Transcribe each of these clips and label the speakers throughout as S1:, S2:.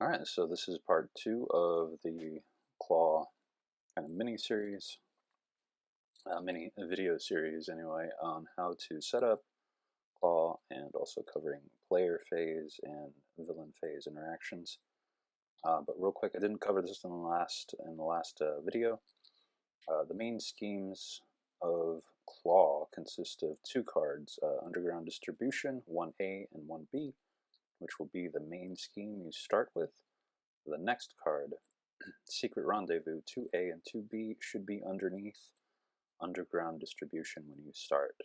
S1: Alright, so this is part 2 of the Klaw kind of mini-series, mini video series anyway, on how to set up Klaw and also covering player phase and villain phase interactions. But real quick, I didn't cover this in the last video. The main schemes of Klaw consist of two cards, Underground Distribution, 1A and 1B, which will be the main scheme you start with. The next card, Secret Rendezvous, 2A and 2B, should be underneath Underground Distribution when you start.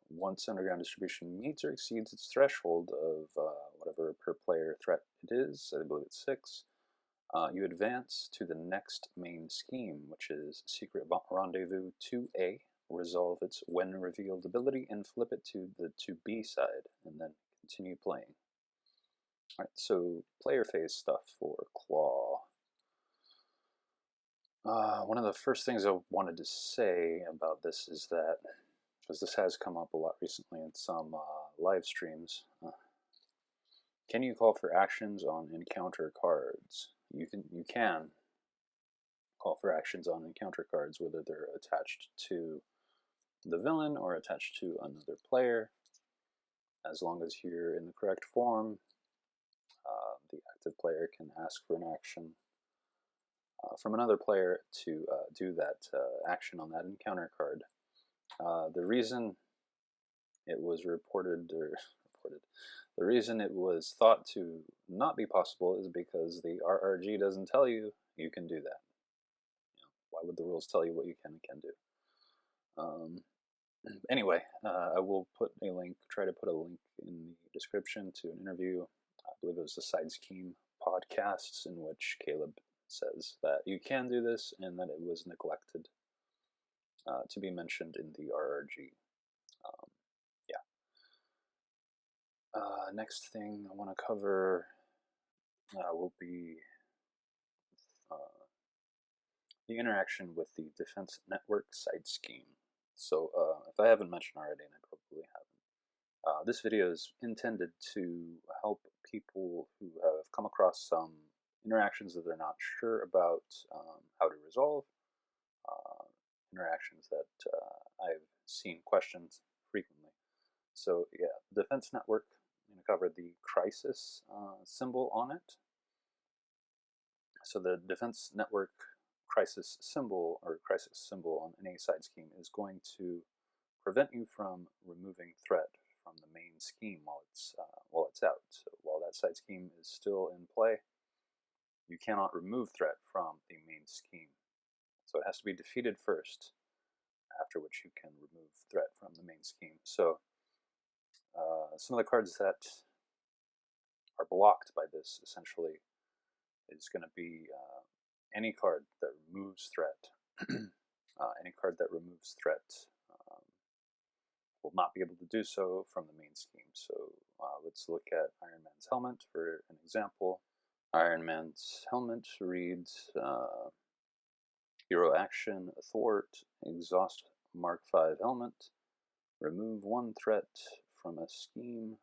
S1: Once Underground Distribution meets or exceeds its threshold of whatever per player threat it is, I believe it's 6, you advance to the next main scheme, which is Secret Rendezvous 2A, resolve its when revealed ability, and flip it to the 2B side, and then continue playing. Alright, so player phase stuff for Klaw. One of the first things I wanted to say about this is that, because this has come up a lot recently in some live streams, can you call for actions on encounter cards? You can call for actions on encounter cards, whether they're attached to the villain or attached to another player, as long as you're in the correct form. The active player can ask for an action from another player to do that action on that encounter card. The reason it was the reason it was thought to not be possible is because the RRG doesn't tell you you can do that. Why would the rules tell you what you can and can't do? Anyway, I will try to put a link in the description to an interview. I believe it was the Side Scheme podcasts, in which Caleb says that you can do this and that it was neglected to be mentioned in the RRG. Next thing I want to cover will be the interaction with the Defense Network side scheme. So if I haven't mentioned already, and I probably haven't, this video is intended to help people who have come across some interactions that they're not sure about how to resolve, interactions that I've seen questioned frequently. So yeah, Defense Network, I'm going to cover the crisis symbol on it. So the Defense Network crisis symbol, or crisis symbol on any side scheme, is going to prevent you from removing threat from the main scheme while it's out. So while that side scheme is still in play, you cannot remove threat from the main scheme. So it has to be defeated first, after which you can remove threat from the main scheme. So some of the cards that are blocked by this, essentially, is going to be any card that removes threat. Any card that removes threat will not be able to do so from the main scheme. So let's look at Iron Man's helmet for an example. Iron Man's helmet reads Hero Action, Thwart, Exhaust Mark V helmet, remove one threat from a scheme,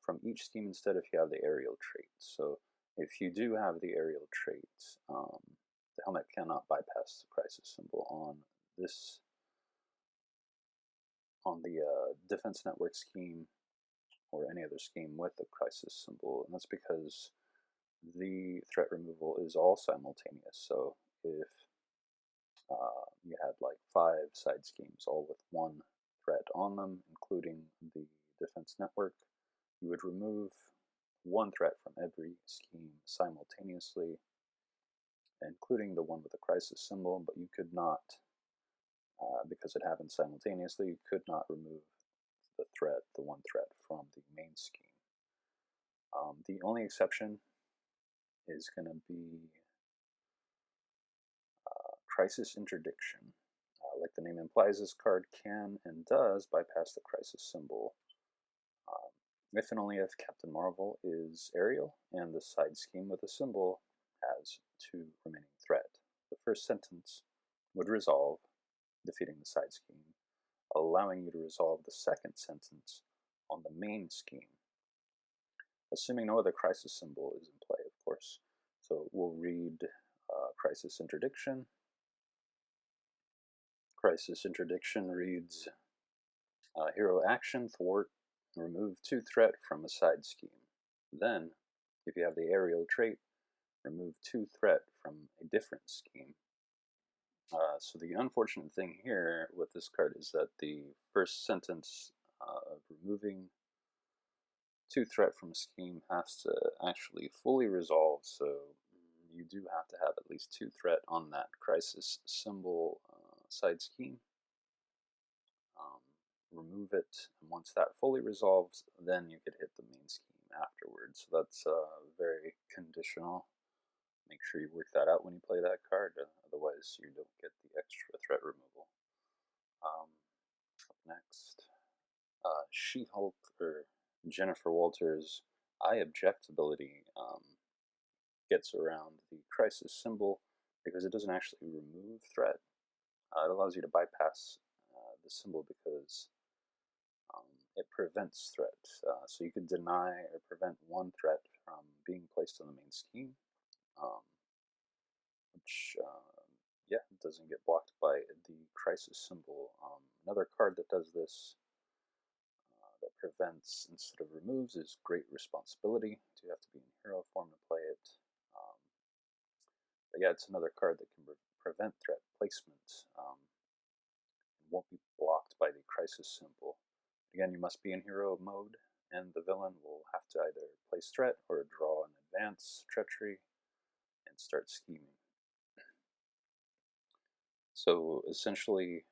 S1: from each scheme instead if you have the aerial trait. So if you do have the aerial trait, the helmet cannot bypass the crisis symbol on the Defense Network scheme or any other scheme with the crisis symbol, and that's because the threat removal is all simultaneous. So if you had like 5 side schemes all with one threat on them, including the Defense Network, you would remove one threat from every scheme simultaneously, including the one with the crisis symbol, but you could not, because it happened simultaneously, you could not remove the one threat from the main scheme. The only exception is going to be Crisis Interdiction. Like the name implies, this card can and does bypass the crisis symbol if and only if Captain Marvel is aerial and the side scheme with a symbol has 2 remaining threat. The first sentence would resolve, defeating the side scheme, allowing you to resolve the second sentence on the main scheme. assuming no other crisis symbol is in play, of course. So we'll read crisis interdiction. Crisis interdiction reads, hero action, thwart, remove 2 threat from a side scheme. Then, if you have the aerial trait, remove 2 threat from a different scheme. So the unfortunate thing here with this card is that the first sentence of removing 2 threat from a scheme has to actually fully resolve, so you do have to have at least 2 threat on that crisis symbol side scheme. Remove it, and once that fully resolves, then you could hit the main scheme afterwards. So that's very conditional. Make sure you work that out when you play that card, otherwise you don't get the extra threat removal. Up next, She-Hulk, or Jennifer Walters' I Object ability gets around the crisis symbol because it doesn't actually remove threat. It allows you to bypass the symbol because it prevents threat. So you could deny or prevent 1 threat from being placed on the main scheme, which yeah, doesn't get blocked by the crisis symbol. Another card that does this, that prevents instead of removes, is Great Responsibility. You have to be in hero form to play it. But yeah, it's another card that can prevent threat placement. And won't be blocked by the crisis symbol. Again, you must be in hero mode, and the villain will have to either place threat or draw an advance treachery and start scheming. So essentially,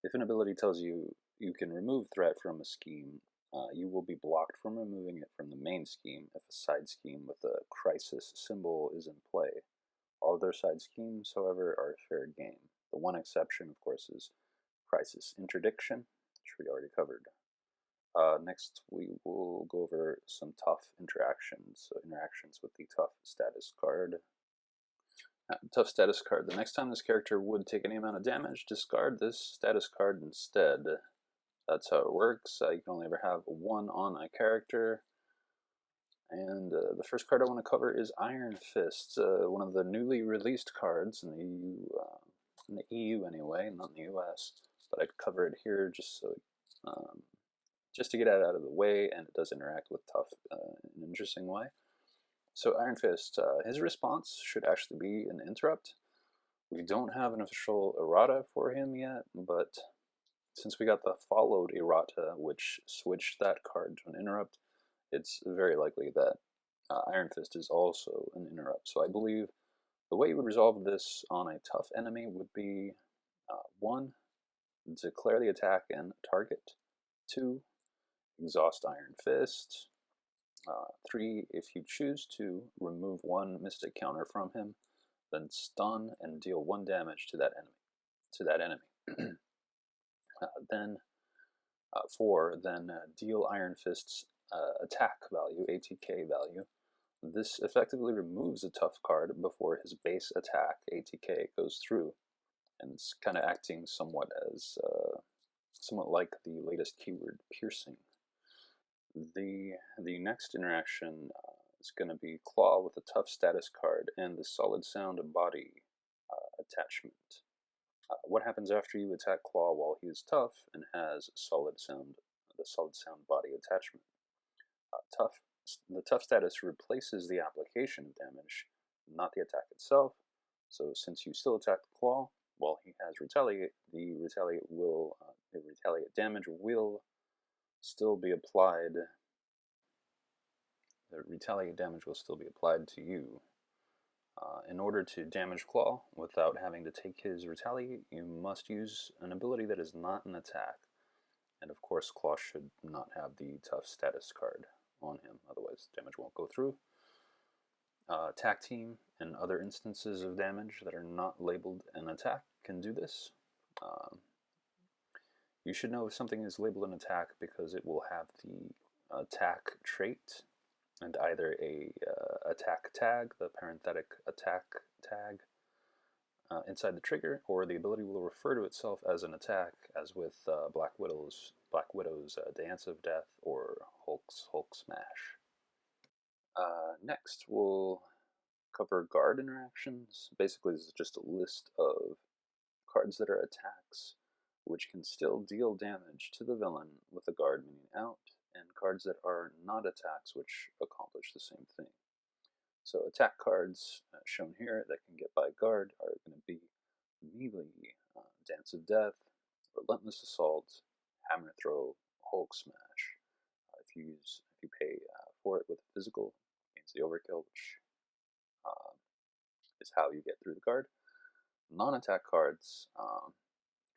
S1: if an ability tells you you can remove threat from a scheme, you will be blocked from removing it from the main scheme if a side scheme with a crisis symbol is in play. All other side schemes, however, are fair game. The one exception, of course, is crisis interdiction, which we already covered. Next, we will go over some tough interactions, so interactions with the tough status card. Tough status card. The next time this character would take any amount of damage, discard this status card instead. That's how it works. You can only ever have 1 on a character. And the first card I want to cover is Iron Fist, one of the newly released cards in the EU anyway, not in the US. But I'd cover it here just so, just to get it out of the way, and it does interact with tough in an interesting way. So Iron Fist, his response should actually be an interrupt. We don't have an official errata for him yet, but since we got the followed errata, which switched that card to an interrupt, it's very likely that Iron Fist is also an interrupt. So I believe the way you would resolve this on a tough enemy would be 1, declare the attack and target. 2, exhaust Iron Fist. 3, if you choose to, remove 1 mystic counter from him, then stun and deal 1 damage to that enemy. Then 4, then deal Iron Fist's attack value, ATK value. This effectively removes a tough card before his base attack, ATK, goes through, and it's kind of acting somewhat as somewhat like the latest keyword, piercing. The next interaction is going to be Klaw with a tough status card and the solid sound body attachment. What happens after you attack Klaw while he is tough and has the solid sound body attachment? The tough status replaces the application of damage, not the attack itself. So since you still attack the Klaw while he has retaliate, the retaliate damage will still be applied. The retaliate damage will still be applied to you. In order to damage Klaw without having to take his retaliate, you must use an ability that is not an attack. And of course, Klaw should not have the tough status card on him, otherwise damage won't go through. Attack team and other instances of damage that are not labeled an attack can do this. You should know if something is labeled an attack because it will have the attack trait and either a attack tag, the parenthetic attack tag, inside the trigger, or the ability will refer to itself as an attack, as with Black Widow's Dance of Death or Hulk's Hulk Smash. Next, we'll cover guard interactions. Basically, this is just a list of cards that are attacks, which can still deal damage to the villain with the guard meaning out, and cards that are not attacks, which accomplish the same thing. So attack cards shown here that can get by guard are going to be Melee, Dance of Death, Relentless Assault, Hammer Throw, Hulk Smash. If you pay for it with a physical, means the overkill, which uh, is how you get through the guard. Non-attack cards,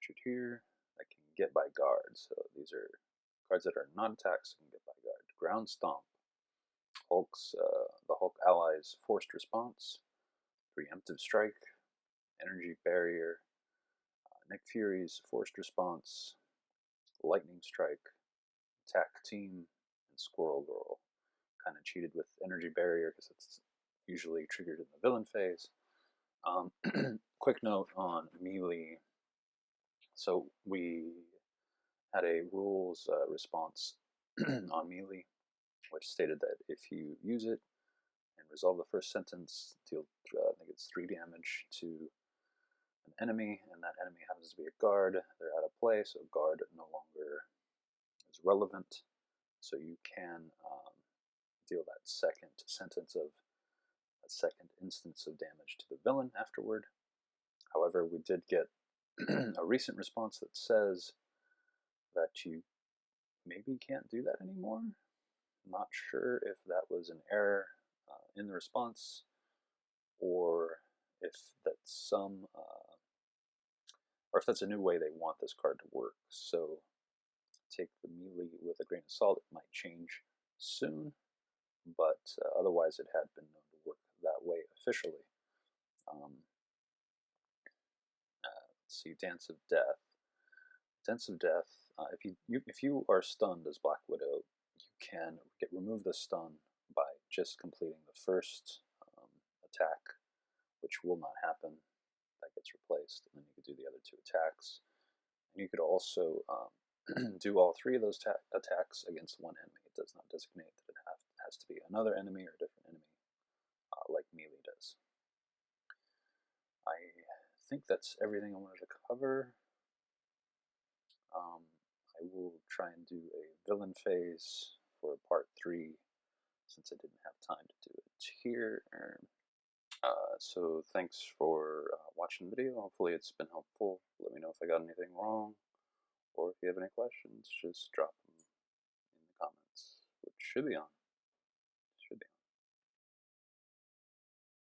S1: shoot here, that can get by guard. So these are cards that are non-attacks can get by guard. Ground Stomp, the Hulk allies' forced response, Preemptive Strike, Energy Barrier, Nick Fury's forced response, Lightning Strike, Attack Team, and Squirrel Girl. Kind of cheated with Energy Barrier because it's usually triggered in the villain phase. Quick note on Melee. So we had a rules response on Melee, which stated that if you use it and resolve the first sentence, deal I think it's 3 damage to an enemy, and that enemy happens to be a guard. They're out of play, so guard no longer is relevant. So you can deal that second instance of damage to the villain afterward. However, we did get a recent response that says that you maybe can't do that anymore. Not sure if that was an error in the response, or if that's or if that's a new way they want this card to work. So take the Melee with a grain of salt. It might change soon, but otherwise it had been known to work that way officially. Let's see, Dance of Death. Dance of Death. If you are stunned as Black Widow, you can remove the stun by just completing the first attack, which will not happen. That gets replaced, and then you could do the other 2 attacks. And you could also do all 3 of those attacks against one enemy. It does not designate that it has to be another enemy or a different enemy, like Melee does. I think that's everything I wanted to cover. I will try and do a villain phase for part 3, since I didn't have time to do it here. So thanks for watching the video. Hopefully it's been helpful. Let me know if I got anything wrong, or if you have any questions, just drop them in the comments, which should be on.